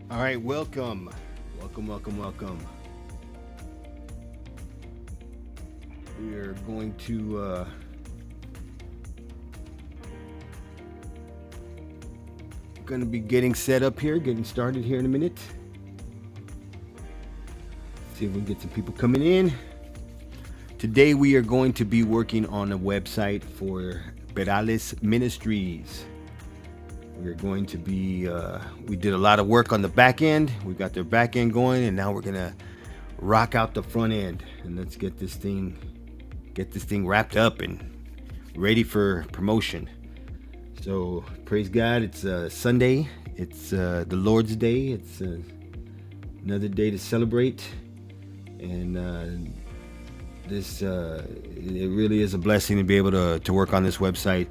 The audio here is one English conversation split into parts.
All right, welcome. Welcome. We are going to be getting set up here, getting started here in a minute. See if we can get some people coming in. Today we are going to be working on a website for Perales Ministries. We're going to be we did a lot of work on the back end. We got their back end going, and now we're going to rock out the front end, and let's get this thing wrapped up and ready for promotion. So praise God, it's Sunday. It's the Lord's Day. It's another day to celebrate, and this it really is a blessing to be able to work on this website.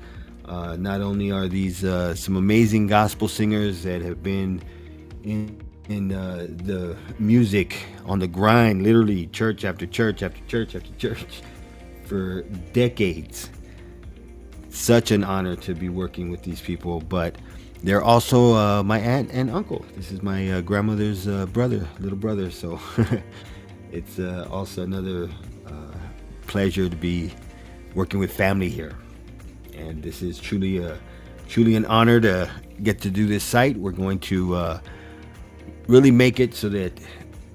Not only are these some amazing gospel singers that have been in the music on the grind, literally church after church after church after church for decades. Such an honor to be working with these people, but they're also my aunt and uncle. This is my grandmother's little brother. So it's also another pleasure to be working with family here, and this is truly an honor to get to do this site. We're going to really make it so that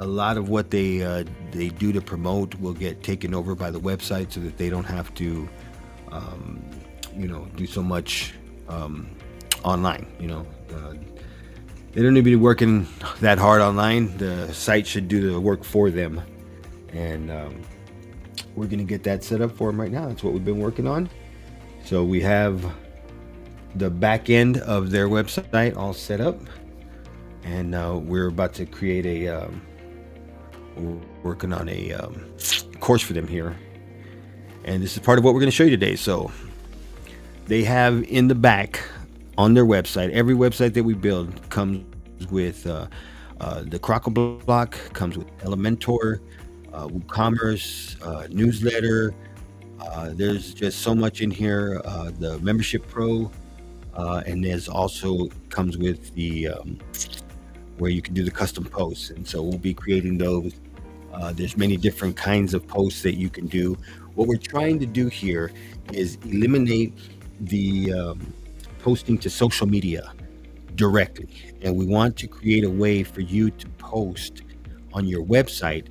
a lot of what they do to promote will get taken over by the website, so that they don't have to do so much online. They don't need to be working that hard online. The site should do the work for them, and we're going to get that set up for them right now. That's what we've been working on. So we have the back end of their website all set up, and we're about to create we're working on a course for them here, and this is part of what we're going to show you today. So they have in the back on their website, every website that we build comes with the Crockle block, comes with Elementor, WooCommerce, newsletter. There's just so much in here. The Membership Pro, and there's also comes with the where you can do the custom posts, and so we'll be creating those. There's many different kinds of posts that you can do. What we're trying to do here is eliminate the posting to social media directly, and we want to create a way for you to post on your website,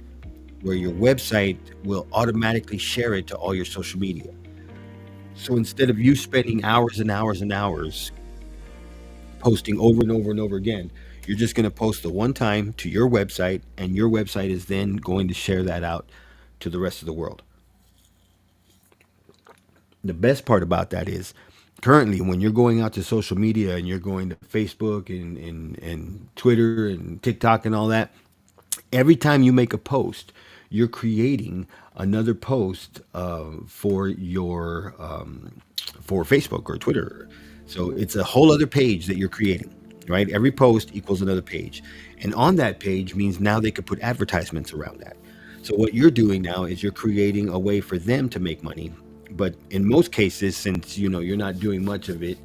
where your website will automatically share it to all your social media. So instead of you spending hours and hours and hours posting over and over and over again, you're just going to post the one time to your website, and your website is then going to share that out to the rest of the world. The best part about that is, currently when you're going out to social media and you're going to Facebook and Twitter and TikTok and all that, every time you make a post, you're creating another post for Facebook or Twitter. So it's a whole other page that you're creating, right? Every post equals another page, and on that page means now they could put advertisements around that. So what you're doing now is you're creating a way for them to make money. But in most cases, since you're not doing much of it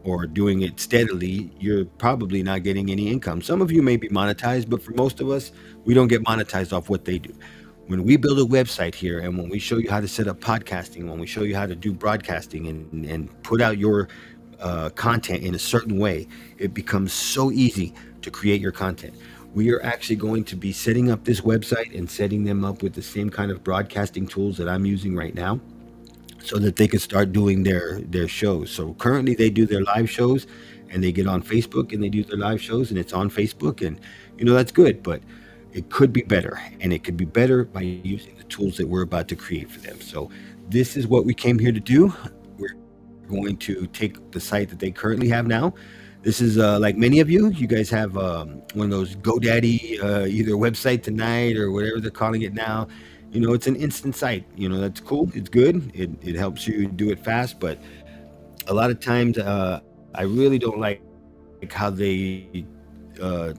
or doing it steadily, you're probably not getting any income. Some of you may be monetized, but for most of us, we don't get monetized off what they do. When we build a website here, and when we show you how to set up podcasting, when we show you how to do broadcasting and put out your content in a certain way, it becomes so easy to create your content. We are actually going to be setting up this website and setting them up with the same kind of broadcasting tools that I'm using right now, so that they could start doing their shows. So currently they do their live shows, and they get on Facebook and they do their live shows, and it's on Facebook, and that's good, but it could be better, and it could be better by using the tools that we're about to create for them. So this is what we came here to do. We're going to take the site that they currently have now. This is like many of you guys have one of those GoDaddy either website tonight or whatever they're calling it now. It's an instant site. That's cool. It's good. It helps you do it fast. But a lot of times, I really don't like how they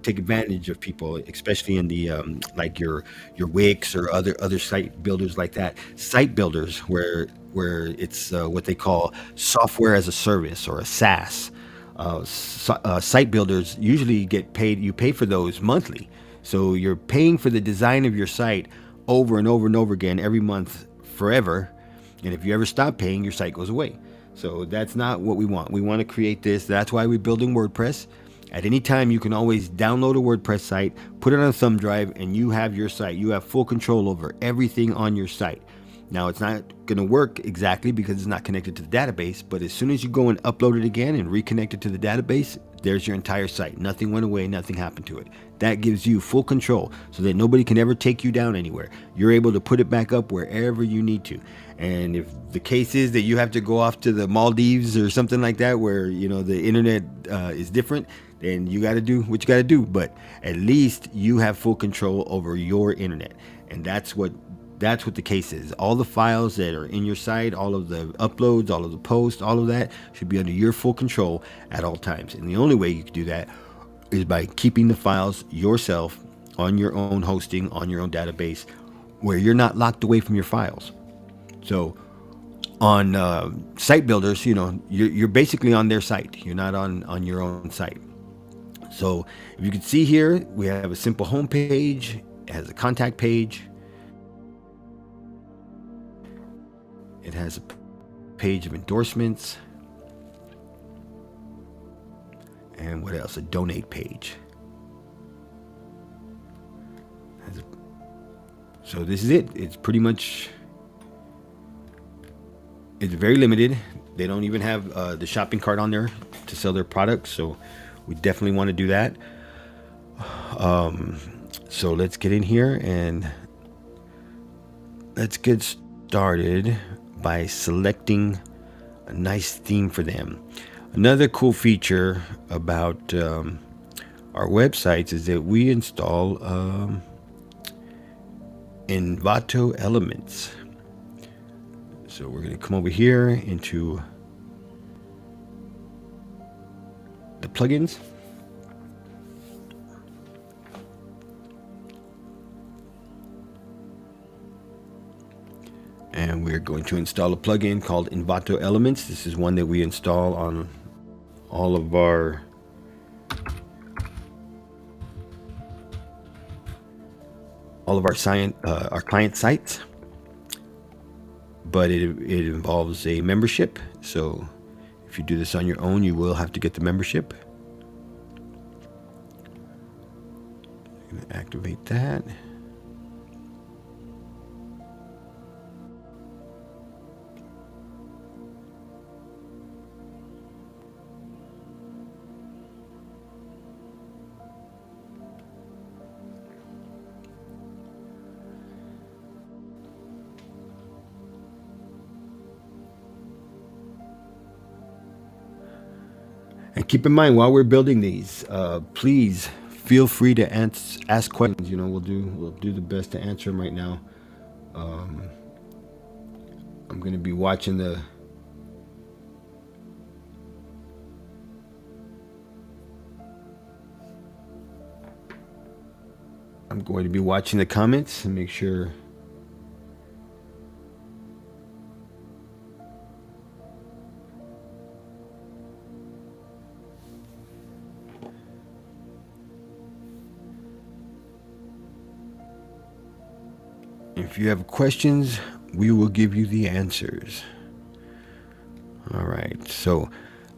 take advantage of people, especially in the like your Wix or other site builders like that. Site builders where it's what they call software as a service, or a SaaS. Site builders usually get paid. You pay for those monthly, so you're paying for the design of your site over and over and over again every month forever. And if you ever stop paying, your site goes away. So that's not what we want. We want to create this. That's why we're building WordPress. At any time, you can always download a WordPress site, put it on a thumb drive, and you have your site. You have full control over everything on your site. Now, it's not going to work exactly because it's not connected to the database, but as soon as you go and upload it again and reconnect it to the database, there's your entire site. Nothing went away, nothing happened to it. That gives you full control so that nobody can ever take you down anywhere. You're able to put it back up wherever you need to. And if the case is that you have to go off to the Maldives or something like that, where the internet is different, then you got to do what you got to do. But at least you have full control over your internet, and that's what the case is. All the files that are in your site, all of the uploads, all of the posts, all of that should be under your full control at all times. And the only way you can do that is by keeping the files yourself on your own hosting, on your own database, where you're not locked away from your files. So on site builders, you're basically on their site. You're not on your own site. So if you can see here, we have a simple home page. It has a contact page. It has a page of endorsements. And what else? A donate page. So this is it. It's pretty much, it's very limited. They don't even have the shopping cart on there to sell their products. So we definitely want to do that. So let's get in here and let's get started by selecting a nice theme for them. Another cool feature about our websites is that we install Envato elements. So we're going to come over here into the plugins. And we're going to install a plugin called Envato Elements. This is one that we install on all of our client sites. But it involves a membership. So if you do this on your own, you will have to get the membership. I'm going to activate that. And keep in mind, while we're building these, please feel free to ask questions. We'll do the best to answer them right now. I'm going to be watching the comments and make sure. If you have questions, we will give you the answers. All right, so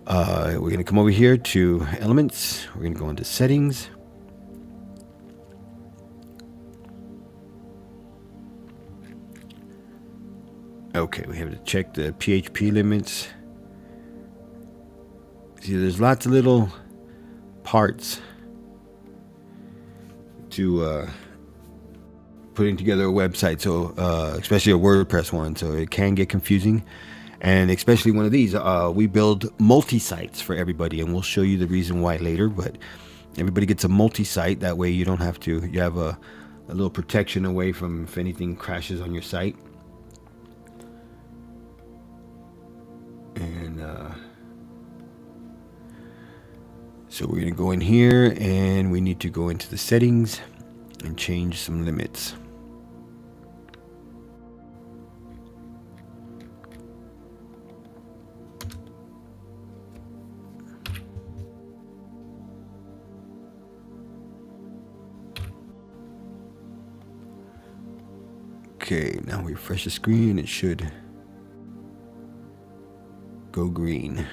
we're going to come over here to Elements. We're going to go into Settings. Okay, we have to check the PHP limits. See, there's lots of little parts to putting together a website, so especially a WordPress one, so it can get confusing. And especially one of these, we build multi-sites for everybody, and we'll show you the reason why later, but everybody gets a multi-site. That way you don't have to, you have a little protection away from if anything crashes on your site. And so we're going to go in here, and we need to go into the settings and change some limits. Okay, now we refresh the screen. It should go green.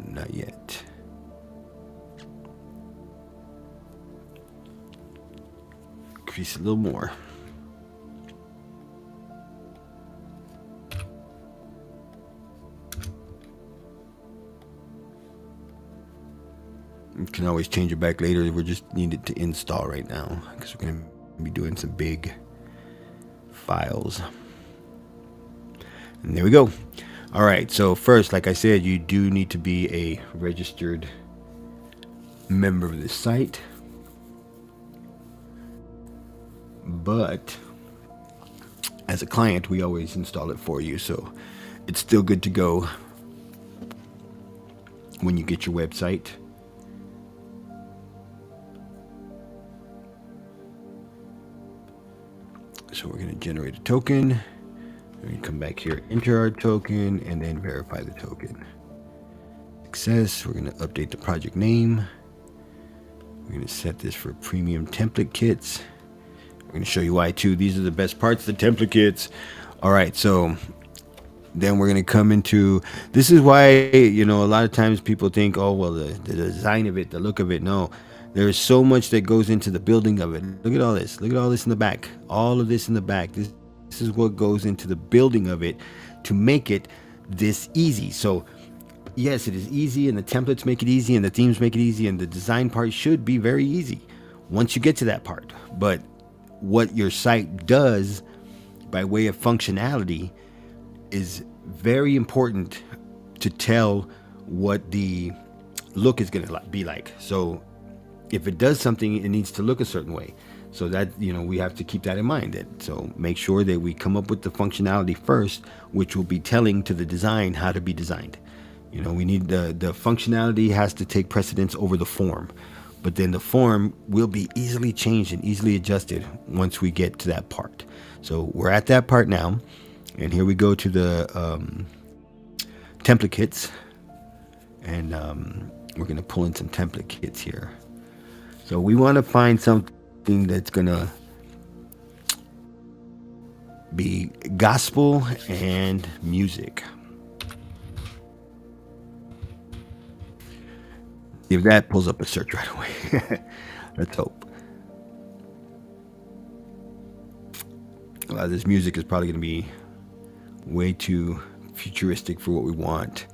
Not yet. Increase a little more. You can always change it back later. We just need it to install right now because we're going to be doing some big files. And there we go. All right. So first, like I said, you do need to be a registered member of the site. But as a client, we always install it for you. So it's still good to go when you get your website. So we're going to generate a token. We're going to come back here, enter our token, and then verify the token. Success. We're going to update the project name. We're going to set this for premium template kits. We're going to show you why too. These are the best parts, the template kits. All right, so then we're going to come into, this is why, a lot of times people think, oh, well, the design of it, the look of it. No, there's so much that goes into the building of it. Look at all this. Look at all this in the back. All of this in the back. This is what goes into the building of it to make it this easy. So yes, it is easy, and the templates make it easy, and the themes make it easy, and the design part should be very easy once you get to that part. But what your site does by way of functionality is very important to tell what the look is going to be like. So if it does something, it needs to look a certain way. So that, we have to keep that in mind. So make sure that we come up with the functionality first, which will be telling to the design how to be designed. We need the functionality has to take precedence over the form, but then the form will be easily changed and easily adjusted once we get to that part. So we're at that part now, and here we go to the template kits, and we're going to pull in some template kits here. So we want to find something that's going to be gospel and music. If that pulls up a search right away. Let's hope. A lot of this music is probably going to be way too futuristic for what we want.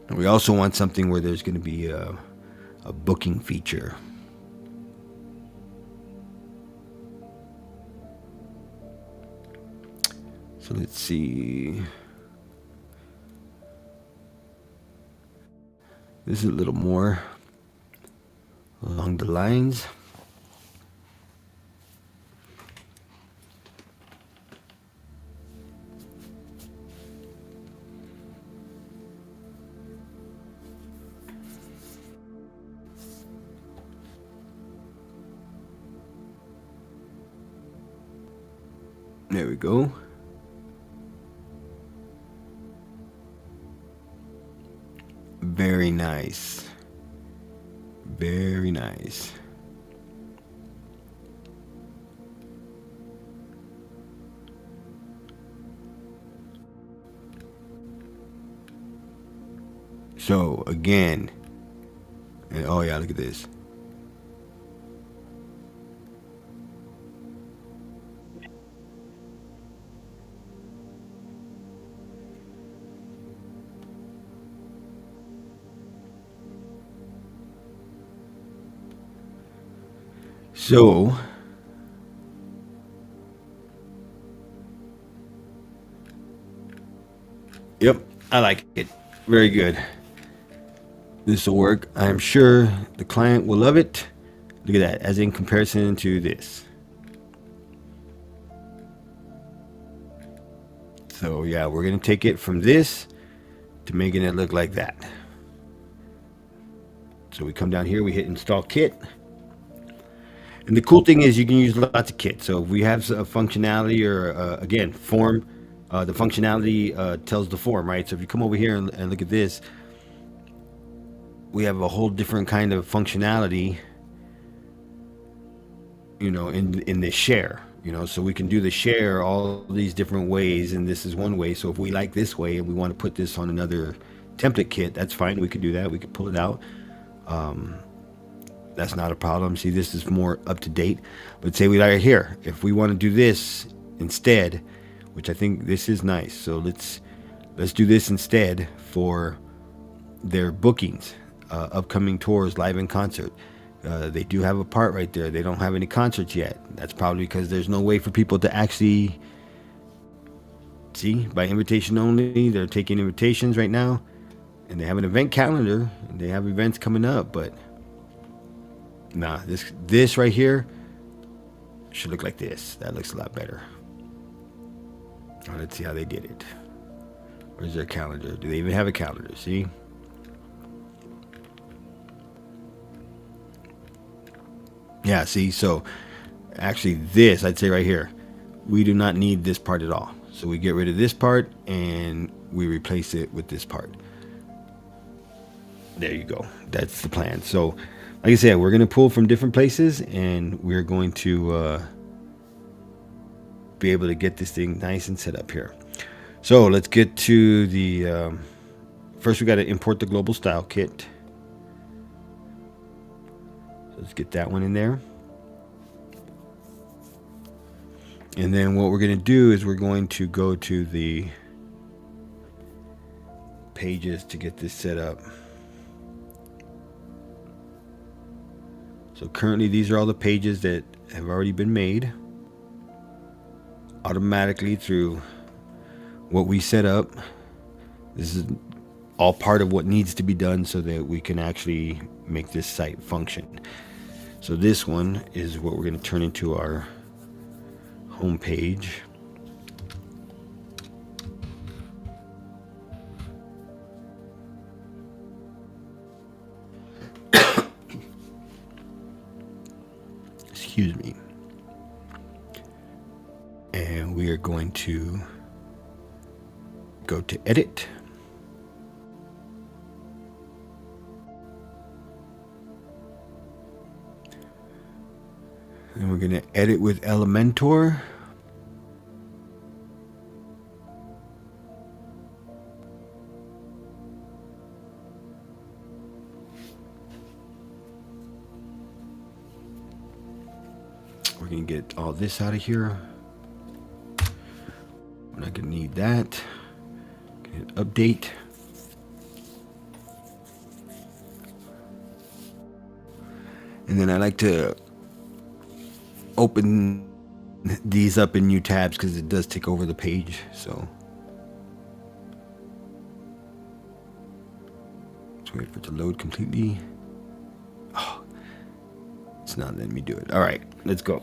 And we also want something where there's going to be a booking feature. So let's see. This is a little more along the lines. There we go. Very nice. Very nice. So again, and oh yeah, look at this. So yep, I like it. Very good. This will work. I'm sure the client will love it. Look at that, as in comparison to this. So yeah, we're going to take it from this to making it look like that. So we come down here, we hit install kit. And the cool thing is you can use lots of kits. So if we have a functionality or, again, form, the functionality tells the form, right? So if you come over here and look at this, we have a whole different kind of functionality in this share, so we can do the share all these different ways, and this is one way. So if we like this way and we want to put this on another template kit, that's fine. We could do that. We could pull it out. That's not a problem. See, this is more up to date. But say we like it here. If we want to do this instead, which I think this is nice. So let's do this instead for their bookings, upcoming tours, live in concert. They do have a part right there. They don't have any concerts yet. That's probably because there's no way for people to actually see by invitation only. They're taking invitations right now, and they have an event calendar, and they have events coming up. But nah, this right here should look like this. That looks a lot better. Let's see how they did it. Where's their calendar? Do they even have a calendar? See? Yeah, see, so actually this, I'd say right here, we do not need this part at all. So we get rid of this part and we replace it with this part. There you go. That's the plan. So like I said, we're going to pull from different places, and we're going to be able to get this thing nice and set up here. So let's get to the, first we got to import the global style kit. Let's get that one in there. And then what we're going to do is we're going to go to the pages to get this set up. So currently these are all the pages that have already been made automatically through what we set up. This is all part of what needs to be done so that we can actually make this site function. So this one is what we're going to turn into our home page. Excuse me. And we are going to go to edit. And we're going to edit with Elementor. We're going to get all this out of here. We're not going to need that. Update. And then I like to open these up in new tabs because it does take over the page. So let's wait for it to load completely. Oh, it's not letting me do it. All right, let's go.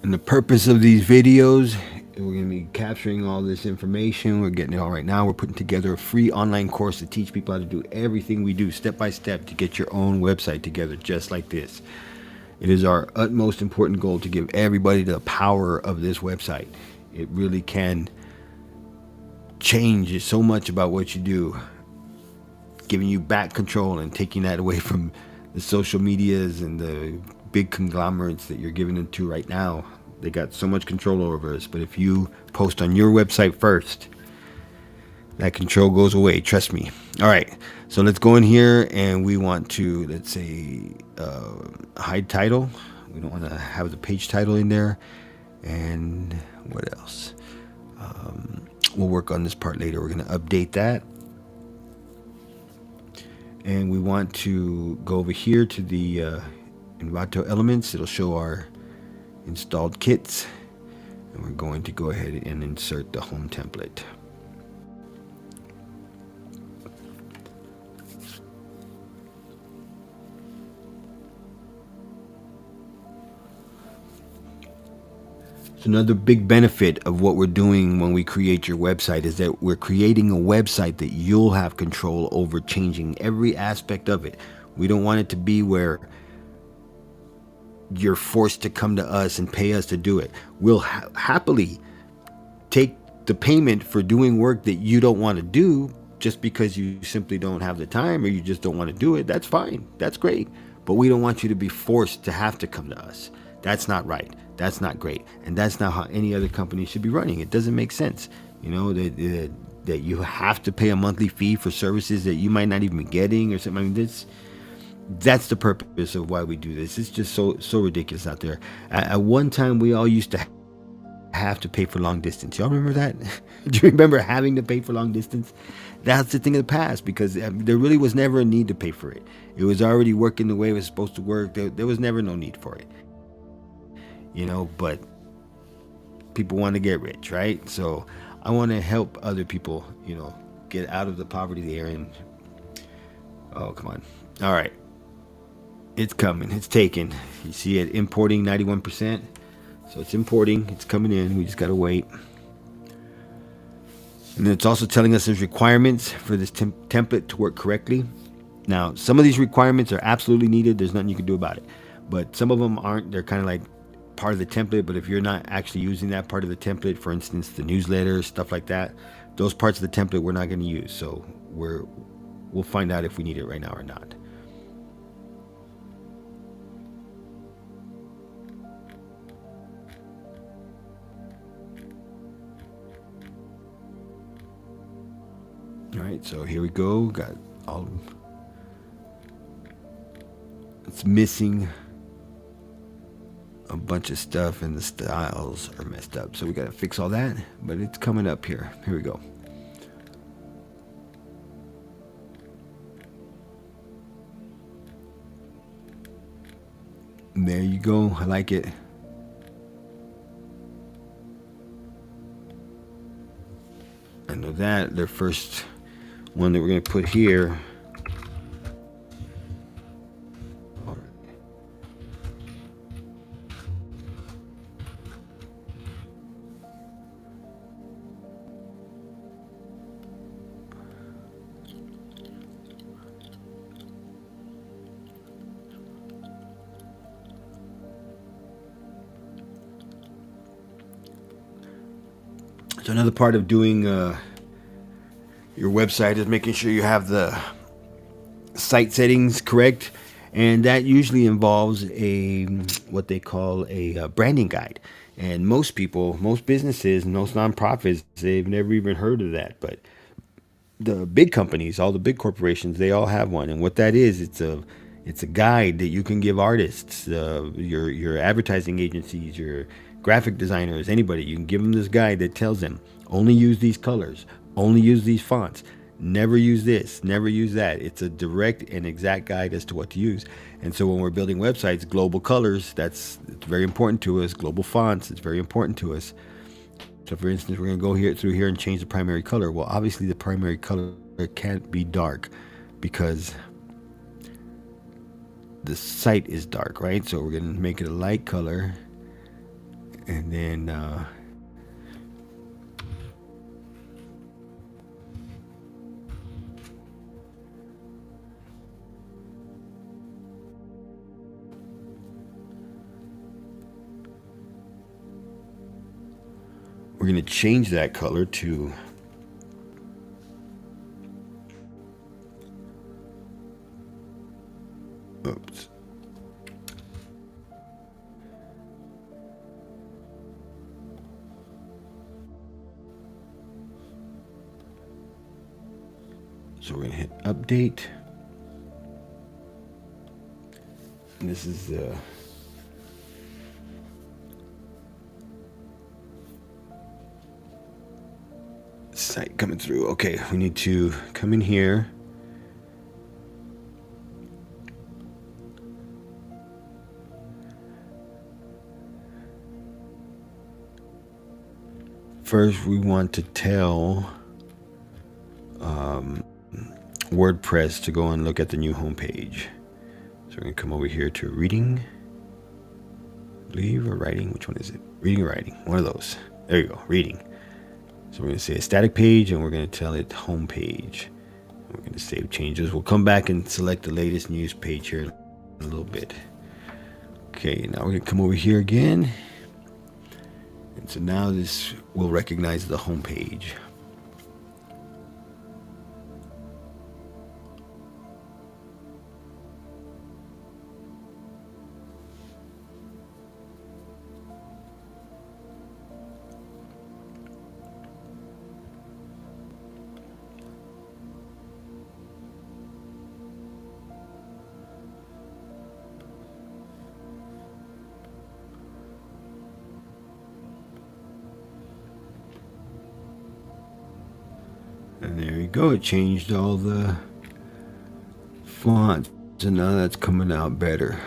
And the purpose of these videos, we're going to be capturing all this information. We're getting it all right now. We're putting together a free online course to teach people how to do everything we do step by step to get your own website together just like this. It is our utmost important goal to give everybody the power of this website. It really can change so much about what you do, giving you back control and taking that away from the social medias and the big conglomerates that you're giving it to right now. They got so much control over us, but if you post on your website first, that control goes away, trust me. All right, so let's go in here, and we want to, let's say, hide title. We don't want to have the page title in there. And what else? We'll work on this part later. We're going to update that. And we want to go over here to the Envato elements. It'll show our installed kits. And we're going to go ahead and insert the home template. Another big benefit of what we're doing when we create your website is that we're creating a website that you'll have control over, changing every aspect of it. We don't want it to be where you're forced to come to us and pay us to do it. We'll happily take the payment for doing work that you don't want to do just because you simply don't have the time or you just don't want to do it. That's fine. That's great. But we don't want you to be forced to have to come to us. That's not right. That's not great. And that's not how any other company should be running. It doesn't make sense. You know, that you have to pay a monthly fee for services that you might not even be getting or something. I mean, that's the purpose of why we do this. It's just so ridiculous out there. At one time, we all used to have to pay for long distance. Y'all remember that? Do you remember having to pay for long distance? That's the thing of the past, because there really was never a need to pay for it. It was already working the way it was supposed to work. There was never no need for it. You know, but people want to get rich, right? So I want to help other people, you know, get out of the poverty they're in. Oh, come on. All right. It's coming. It's taken. You see it importing 91%. So it's importing. It's coming in. We just got to wait. And then it's also telling us there's requirements for this template to work correctly. Now, some of these requirements are absolutely needed. There's nothing you can do about it. But some of them aren't. They're kind of like part of the template. But if you're not actually using that part of the template, for instance, the newsletter, stuff like that, those parts of the template we're not going to use. So we'll find out if we need it right now or not. All right, so here we go. Got all. It's missing a bunch of stuff, and the styles are messed up. So we got to fix all that, but it's coming up here. Here we go. And there you go. I like it. I know that their first one that we're going to put here. So another part of doing your website is making sure you have the site settings correct, and that usually involves what they call a branding guide. And most people, most businesses, most nonprofits, they've never even heard of that. But the big companies, all the big corporations, they all have one. And what that is, it's a guide that you can give artists, your advertising agencies, your graphic designers, anybody. You can give them this guide that tells them only use these colors, only use these fonts, never use this, never use that. It's a direct and exact guide as to what to use. And so when we're building websites, global colors, it's very important to us. Global fonts, it's very important to us. So for instance, we're going to go through here and change the primary color. Well, obviously the primary color can't be dark because the site is dark, right? So we're going to make it a light color. And then we're going to change that color to oops. So we're going to hit update. And this is site coming through. Okay, we need to come in here. First, we want to tell WordPress to go and look at the new homepage. So we're going to come over here to reading, believe, or writing. Which one is it? Reading or writing? One of those. There you go. Reading. So we're going to say a static page, and we're going to tell it home page. We're going to save changes. We'll come back and select the latest news page here in a little bit. Okay, now we're going to come over here again. And so now this will recognize the home page. And there you go. It changed all the fonts. And now that's coming out better.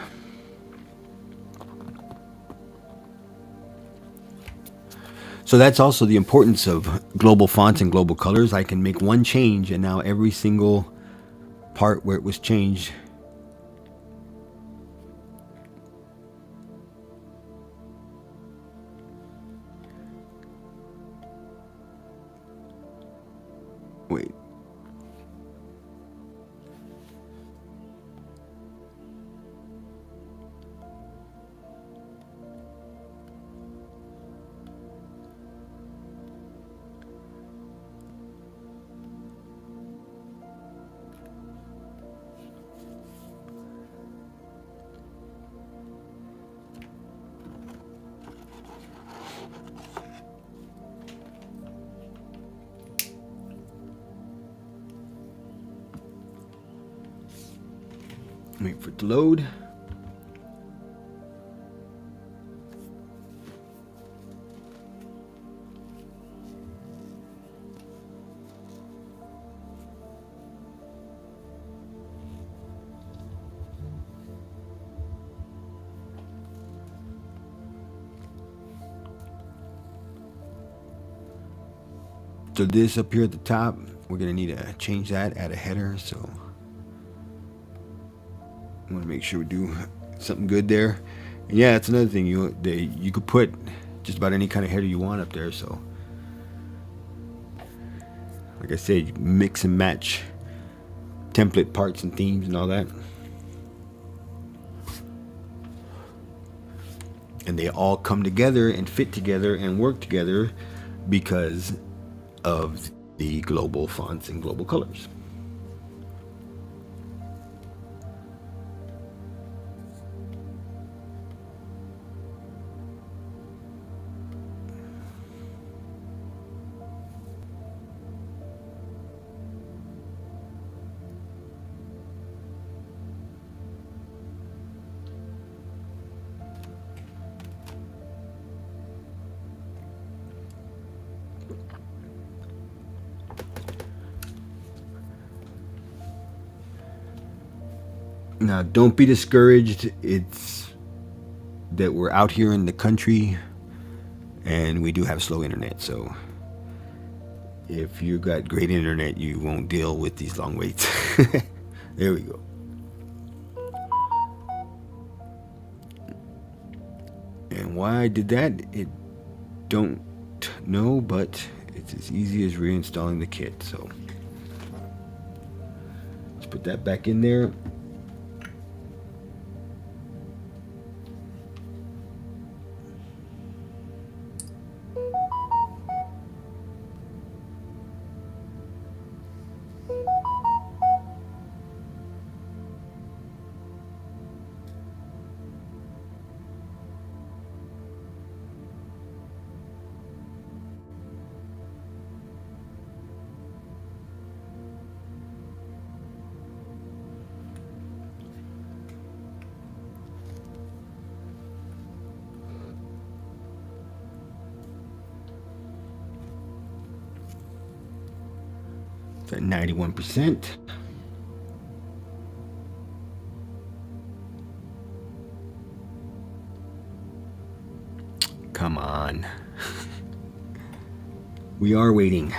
So that's also the importance of global fonts and global colors. I can make one change, and now every single part where it was changed wait. Wait for it to load. So this up here at the top, we're going to need to change that, add a header. So I want to make sure we do something good there. And yeah, that's another thing. You could put just about any kind of header you want up there. So like I said, you mix and match template parts and themes and all that. And they all come together and fit together and work together because of the global fonts and global colors. Now, don't be discouraged. It's that we're out here in the country and we do have slow internet. So if you got great internet, you won't deal with these long waits. There we go. And why I did that, it don't know, but it's as easy as reinstalling the kit. So let's put that back in there. It's at 91%. Come on. We are waiting.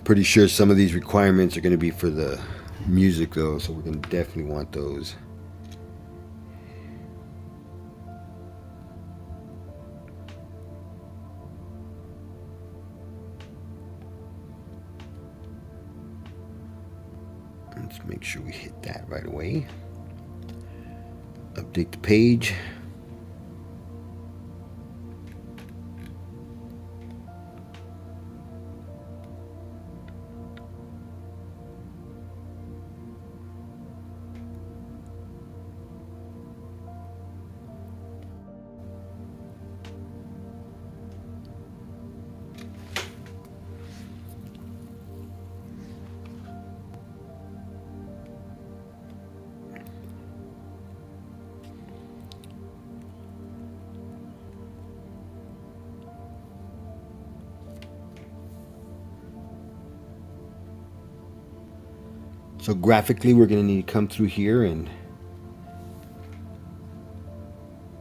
Pretty sure some of these requirements are going to be for the music though, so we're going to definitely want those. Let's make sure we hit that right away. Update the page. So graphically, we're going to need to come through here and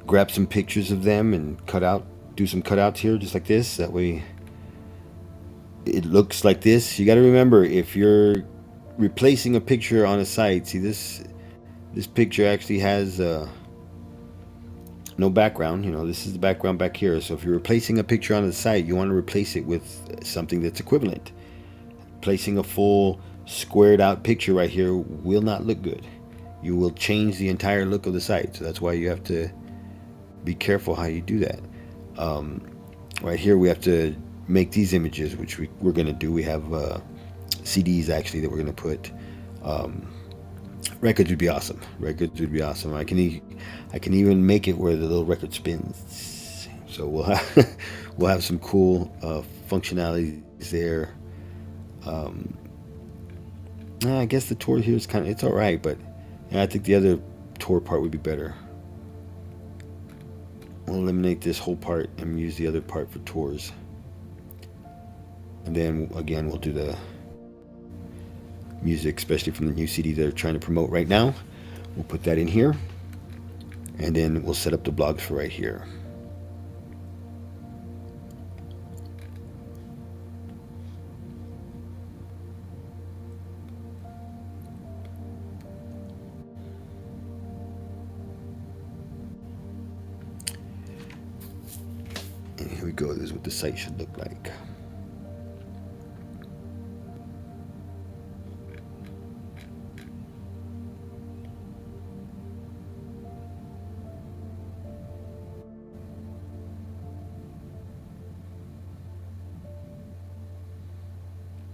grab some pictures of them and do some cutouts here, just like this. That way it looks like this. You got to remember, if you're replacing a picture on a site, see this picture actually has no background. This is the background back here. So if you're replacing a picture on the site, you want to replace it with something that's equivalent. Placing a full squared out picture right here will not look good. You will change the entire look of the site. So that's why you have to be careful how you do that. Right here we have to make these images, which we're going to do. We have CDs actually that we're going to put. Records would be awesome. Records would be awesome. I can even make it where the little record spins. So we'll have some cool functionalities there. I guess the tour here is it's all right, but I think the other tour part would be better. We'll eliminate this whole part and use the other part for tours. And then again, we'll do the music, especially from the new CD they're trying to promote right now. We'll put that in here, and then we'll set up the blogs for right here. And here we go. This is what the site should look like.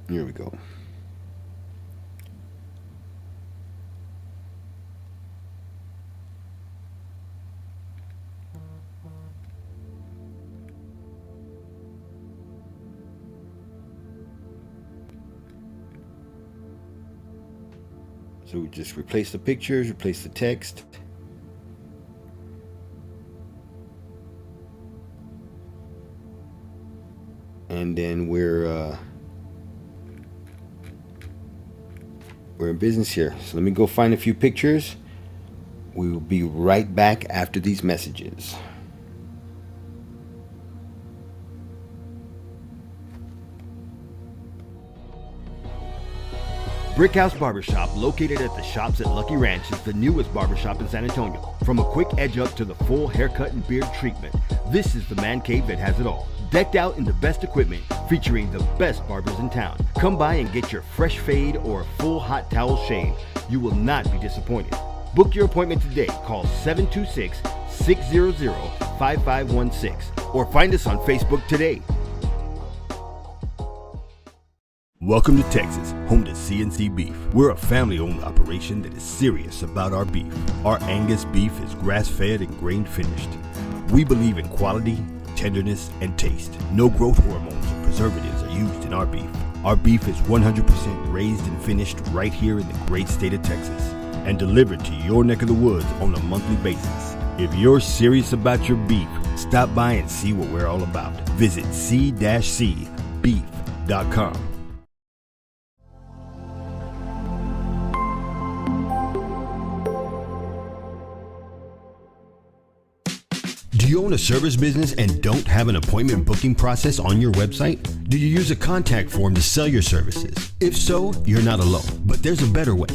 Here we go. So we just replace the pictures, replace the text. And then we're in business here. So let me go find a few pictures. We will be right back after these messages. Brickhouse Barbershop, located at the Shops at Lucky Ranch, is the newest barbershop in San Antonio. From a quick edge up to the full haircut and beard treatment, this is the man cave that has it all. Decked out in the best equipment, featuring the best barbers in town. Come by and get your fresh fade or a full hot towel shave. You will not be disappointed. Book your appointment today. Call 726-600-5516 or find us on Facebook today. Welcome to Texas, home to CNC Beef. We're a family-owned operation that is serious about our beef. Our Angus beef is grass-fed and grain-finished. We believe in quality, tenderness, and taste. No growth hormones or preservatives are used in our beef. Our beef is 100% raised and finished right here in the great state of Texas and delivered to your neck of the woods on a monthly basis. If you're serious about your beef, stop by and see what we're all about. Visit c-cbeef.com. Do you own a service business and don't have an appointment booking process on your website? Do you use a contact form to sell your services? If so, you're not alone, but there's a better way.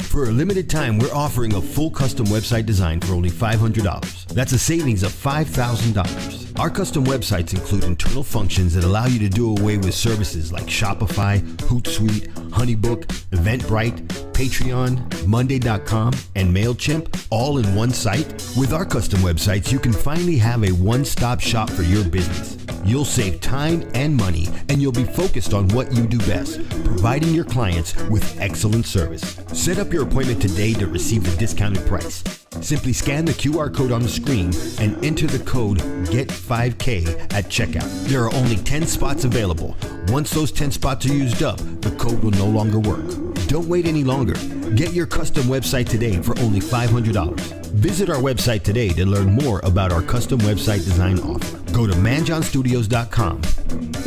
For a limited time, we're offering a full custom website design for only $500. That's a savings of $5,000. Our custom websites include internal functions that allow you to do away with services like Shopify, Hootsuite, Honeybook, Eventbrite, Patreon, Monday.com, and MailChimp all in one site. With our custom websites, you can finally have a one-stop shop for your business. You'll save time and money, and you'll be focused on what you do best, providing your clients with excellent service. Set up your appointment today to receive the discounted price. Simply scan the QR code on the screen and enter the code GET5K at checkout. There are only 10 spots available. Once those 10 spots are used up, the code will no longer work. Don't wait any longer. Get your custom website today for only $500. Visit our website today to learn more about our custom website design offer. Go to manjohnstudios.com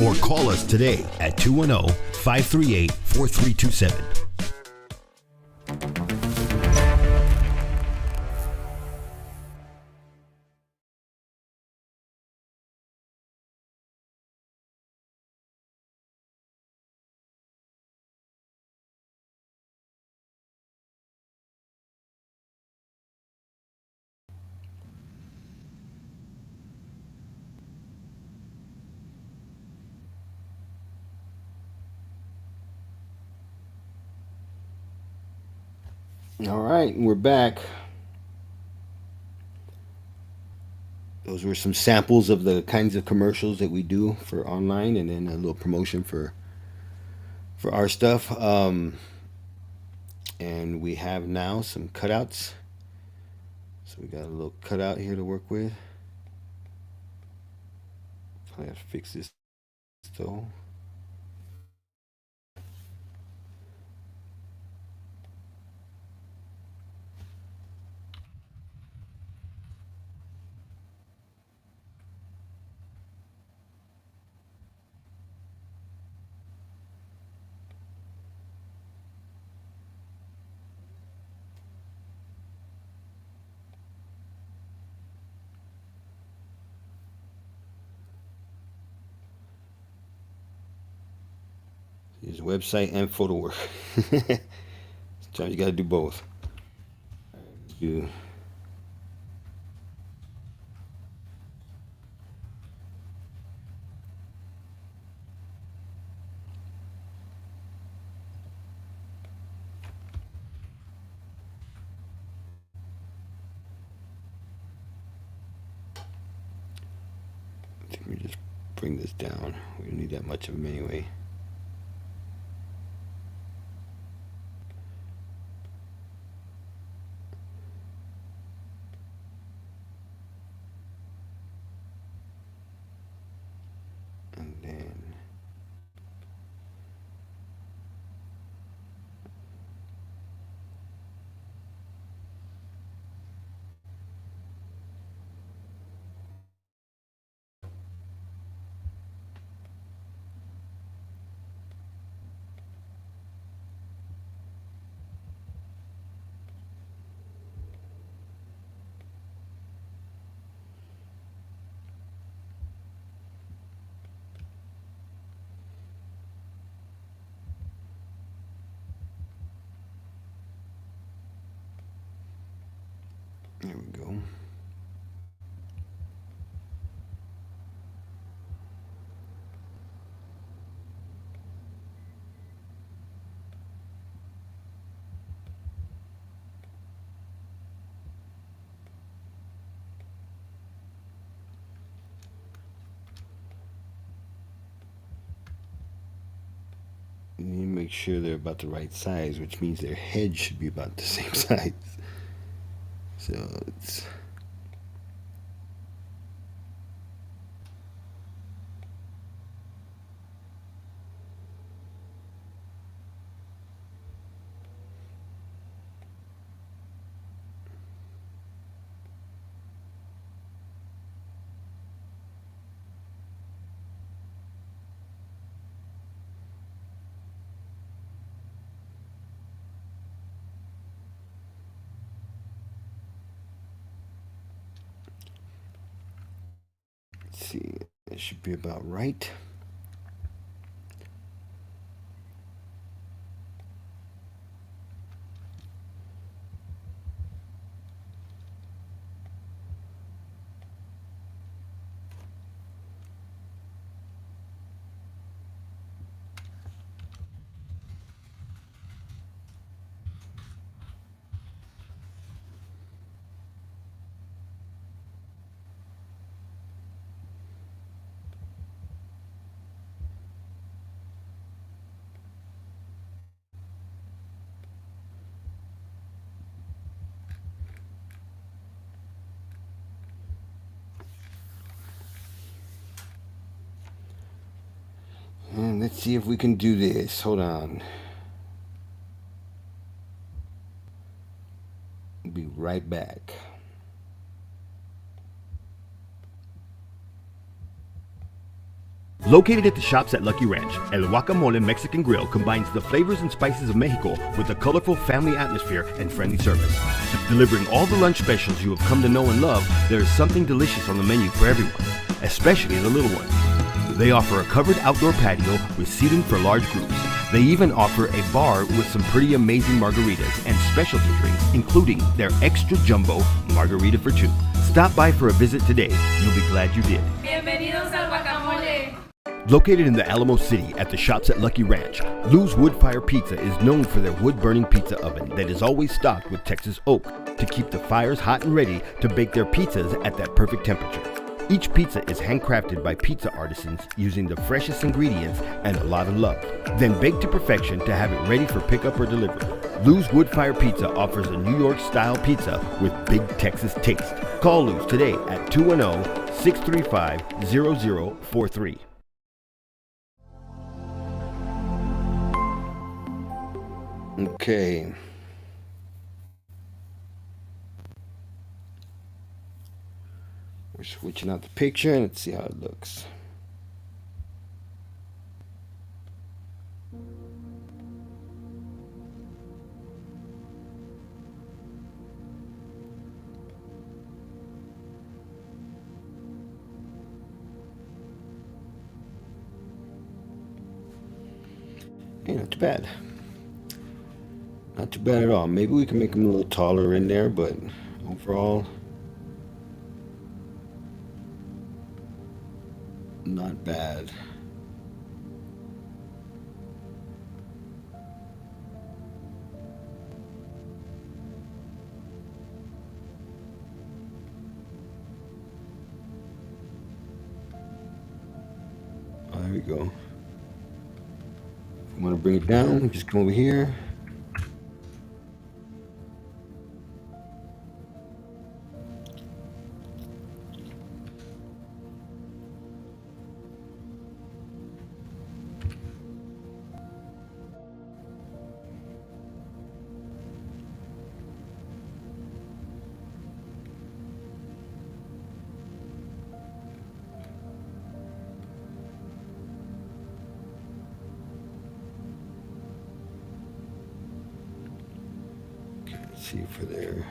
or call us today at 210-538-4327. All right, we're back. Those were some samples of the kinds of commercials that we do for online, and then a little promotion for our stuff. And we have now some cutouts. So we got a little cutout here to work with. I have to fix this though. Here's website and photo work. Sometimes you got to do both. You I think we just bring this down. We don't need that much of them anyway. And then there we go. You need to make sure they're about the right size, which means their head should be about the same size. So it's Let's see, it should be about right. And let's see if we can do this. Hold on. Be right back. Located at the shops at Lucky Ranch, El Guacamole Mexican Grill combines the flavors and spices of Mexico with a colorful family atmosphere and friendly service. Delivering all the lunch specials you have come to know and love, there is something delicious on the menu for everyone, especially the little ones. They offer a covered outdoor patio with seating for large groups. They even offer a bar with some pretty amazing margaritas and specialty drinks, including their extra jumbo margarita for two. Stop by for a visit today. You'll be glad you did. Bienvenidos al Guacamole. Located in the Alamo City at the shops at Lucky Ranch, Lou's Wood Fire Pizza is known for their wood-burning pizza oven that is always stocked with Texas oak to keep the fires hot and ready to bake their pizzas at that perfect temperature. Each pizza is handcrafted by pizza artisans using the freshest ingredients and a lot of love, then baked to perfection to have it ready for pickup or delivery. Lou's Wood Fire Pizza offers a New York-style pizza with big Texas taste. Call Lou's today at 210-635-0043. Okay. We're switching out the picture and let's see how it looks. Hey, not too bad. Not too bad at all. Maybe we can make them a little taller in there, but overall, not bad. Oh, there we go. If you want to bring it down, just come over here. See for there.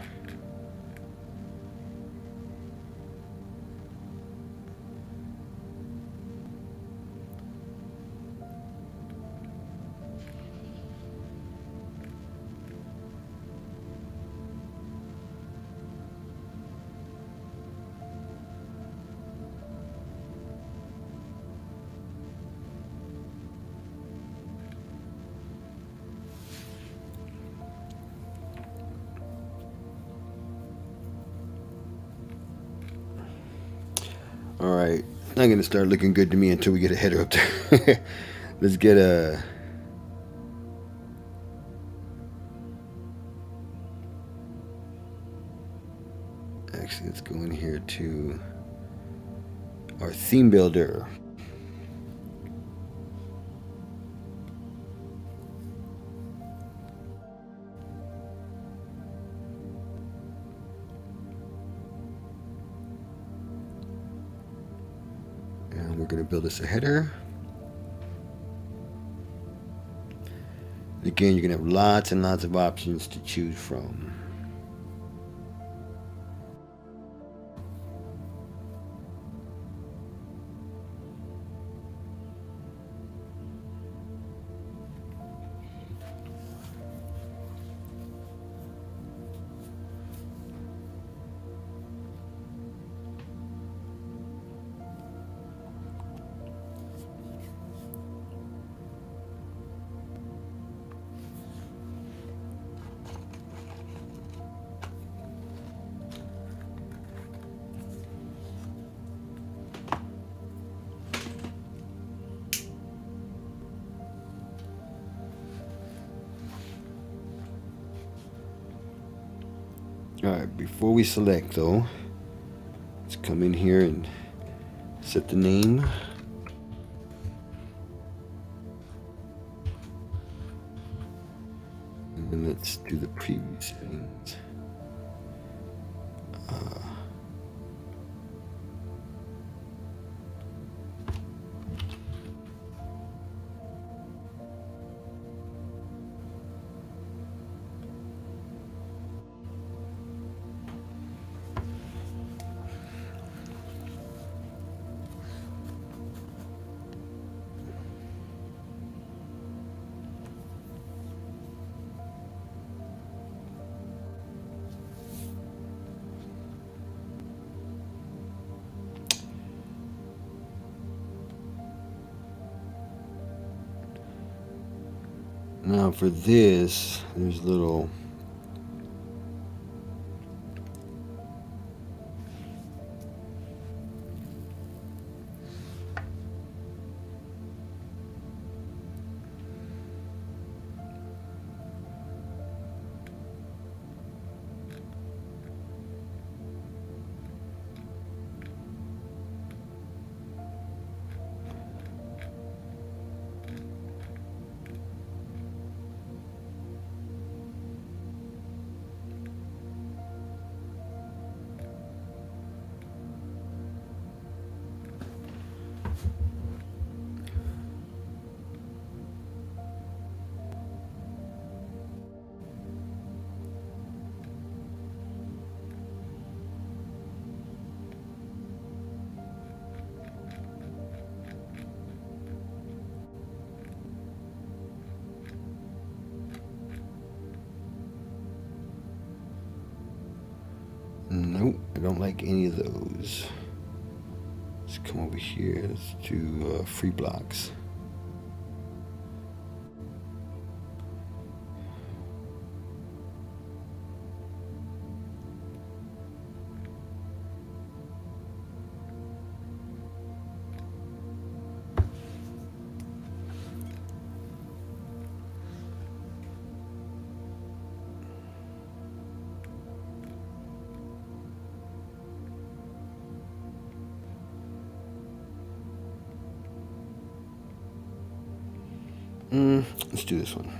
All right, not gonna start looking good to me until we get a header up there. Let's get a. Actually, let's go in here to our theme builder. And we're going to build us a header. Again, you're going to have lots and lots of options to choose from. All right, before we select though, let's come in here and set the name. And then let's do the preview settings. Now for this, there's little nope, I don't like any of those. Let's come over here. Let's do free blocks. Let's do this one.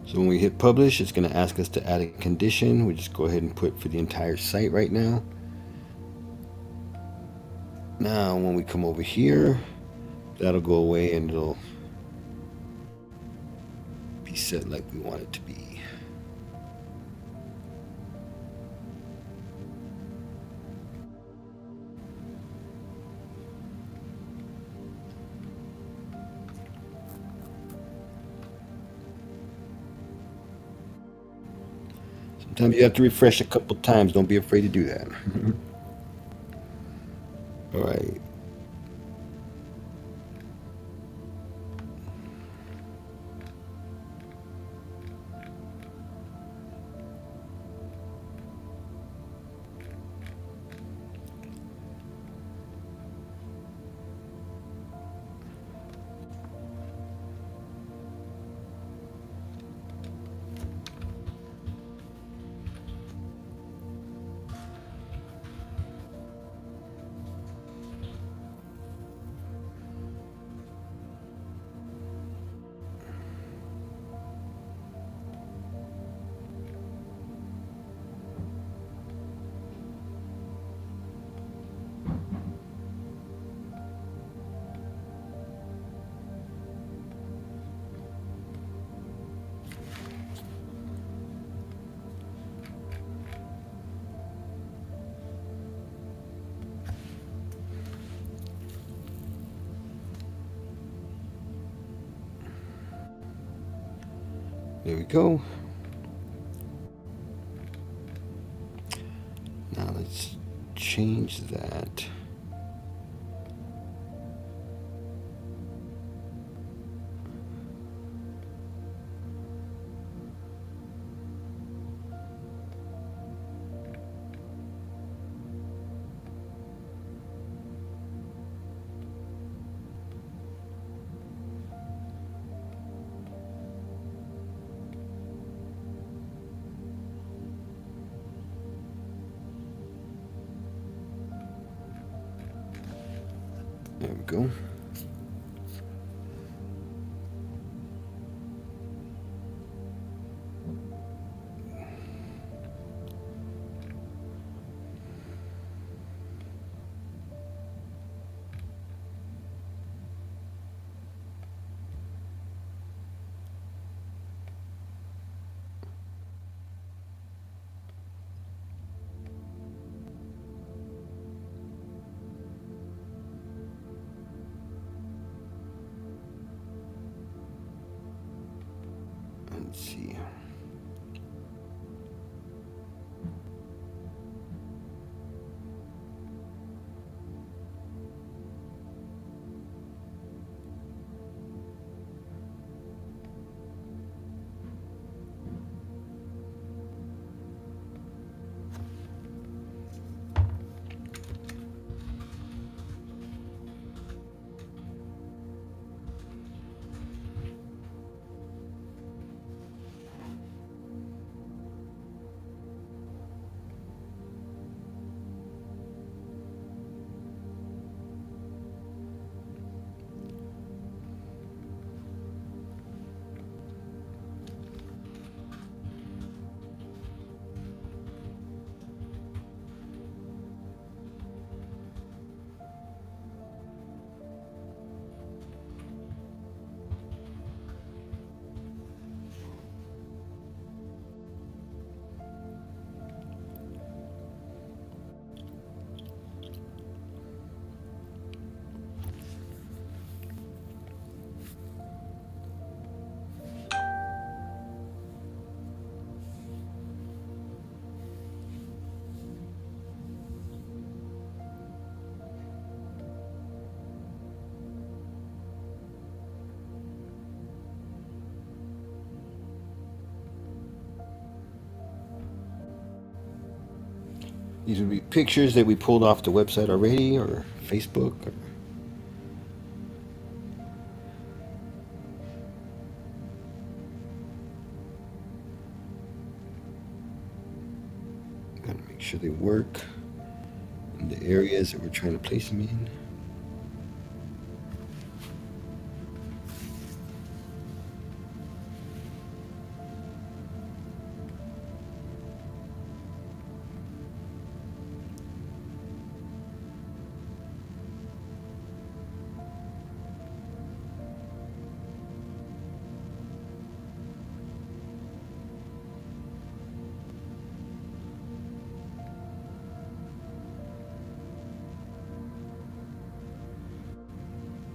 So when we hit publish, it's going to ask us to add a condition. We just go ahead and put for the entire site right now. Now when we come over here, that'll go away and it'll be set like we want it to be. Sometimes you have to refresh a couple times. Don't be afraid to do that. All right. There we go. Now let's change that. There we go. Let's see. These would be pictures that we pulled off the website already, or Facebook. Or... Gotta make sure they work in the areas that we're trying to place them in.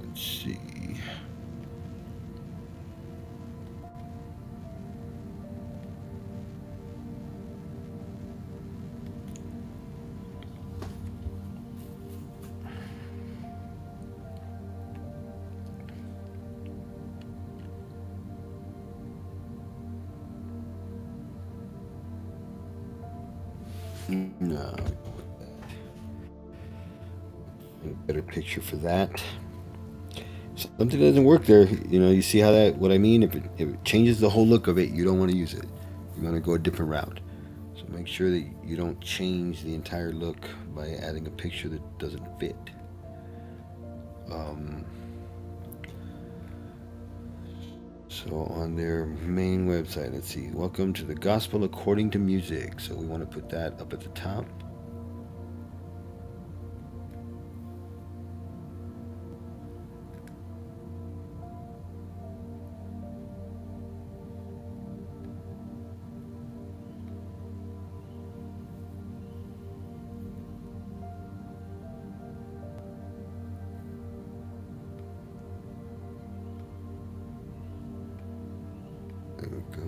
Let's see. No, a better picture for that. Something doesn't work there. You know, you see how that, what I mean? If it changes the whole look of it, you don't want to use it. You want to go a different route. So make sure that you don't change the entire look by adding a picture that doesn't fit. So on their main website, let's see, welcome to the Gospel According to Music. So we want to put that up at the top. we go.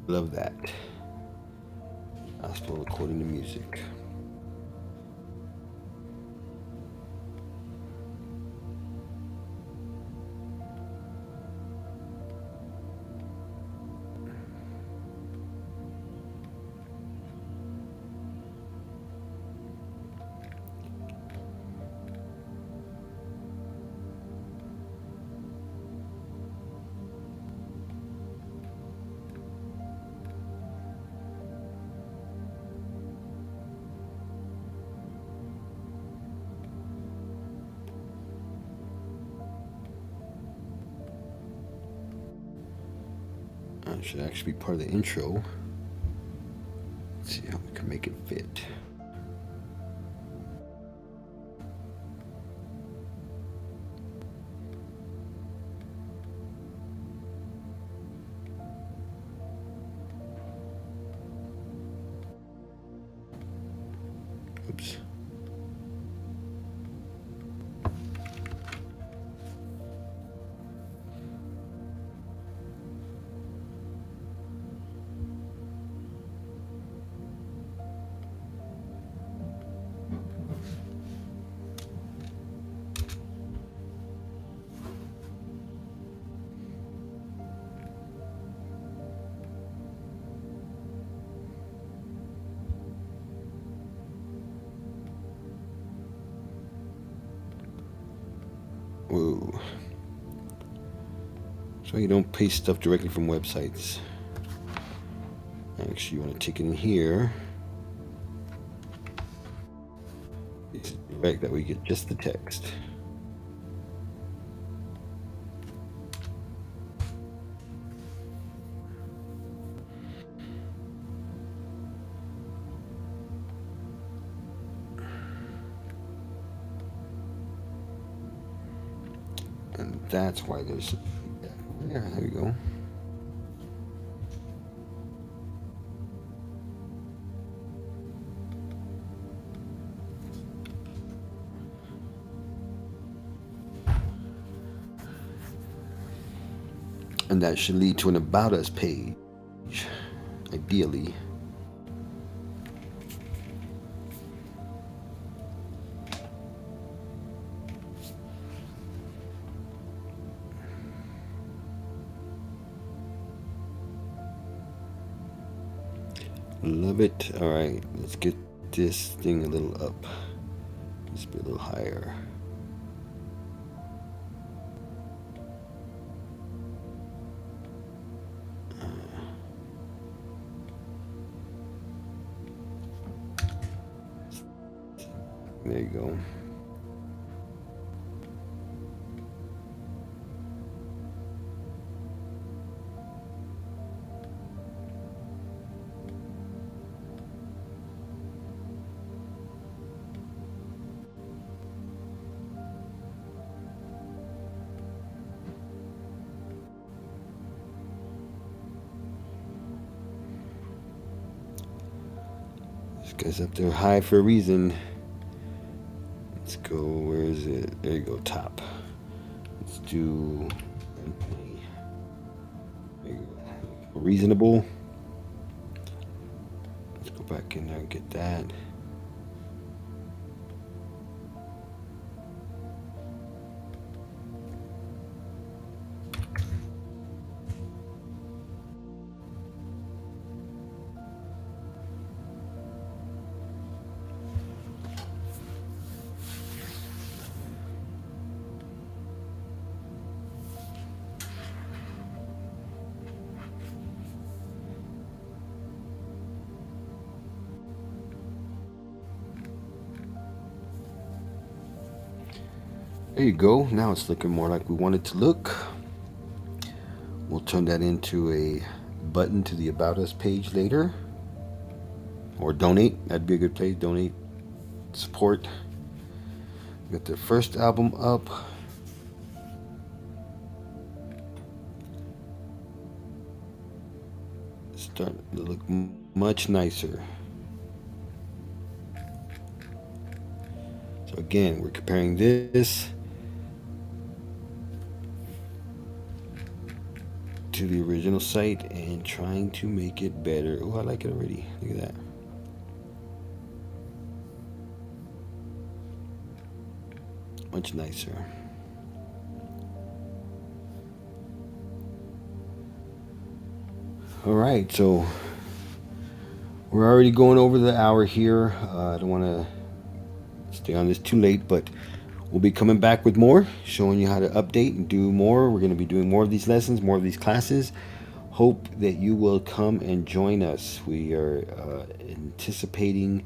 Love that. Gospel according to music. That should actually be part of the intro. Let's see how we can make it fit. Oops. Whoa. So you don't paste stuff directly from websites. Actually, you want to take it in here. It's direct, that way you get just the text. And that's why there's there we go. And that should lead to an About Us page, ideally. Love it. All right, let's get this thing a little up. Let's be a little higher. There you go. This guy's up there high for a reason. Let's go, where is it? There you go, top. Let's do there you go. Reasonable. Let's go back in there and get that. There you go. Now it's looking more like we want it to look. We'll turn that into a button to the About Us page later. Or donate. That'd be a good place. Donate, support. Got their first album up. starting to look much nicer. So again, we're comparing this to the original site and trying to make it better. Oh, I like it already. Look at that. Much nicer. All right, so we're already going over the hour here. I don't want to stay on this too late, but we'll be coming back with more, showing you how to update and do more. We're going to be doing more of these lessons, more of these classes. Hope that you will come and join us. We are anticipating,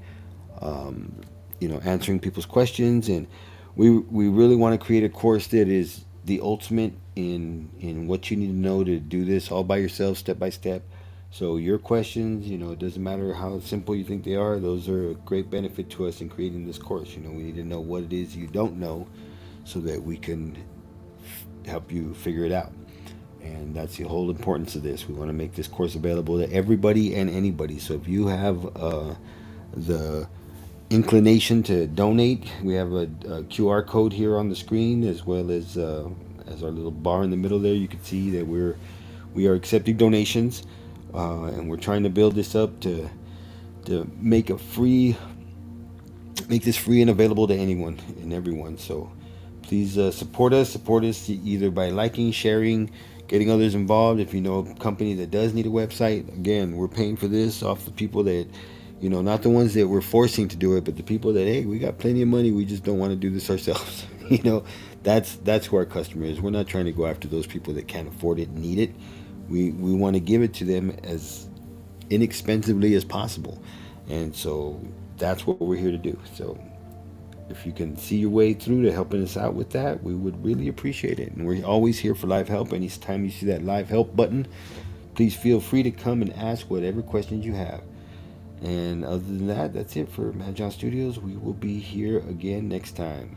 answering people's questions, and we really want to create a course that is the ultimate in what you need to know to do this all by yourself, step by step. So your questions, it doesn't matter how simple you think they are. Those are a great benefit to us in creating this course. We need to know what it is you don't know, so that we can help you figure it out. And that's the whole importance of this. We want to make this course available to everybody and anybody. So if you have the inclination to donate, we have a QR code here on the screen, as well as our little bar in the middle there. You can see that we are accepting donations, and we're trying to build this up to make this free and available to anyone and everyone. So please support us. Support us either by liking, sharing, getting others involved. If you know a company that does need a website, again, we're paying for this off the people that, not the ones that we're forcing to do it, but the people that, hey, we got plenty of money, we just don't want to do this ourselves. That's who our customer is. We're not trying to go after those people that can't afford it and need it. We want to give it to them as inexpensively as possible. And so that's what we're here to do. So if you can see your way through to helping us out with that, we would really appreciate it. And we're always here for live help. Anytime you see that live help button, please feel free to come and ask whatever questions you have. And other than that, that's it for Mad John Studios. We will be here again next time.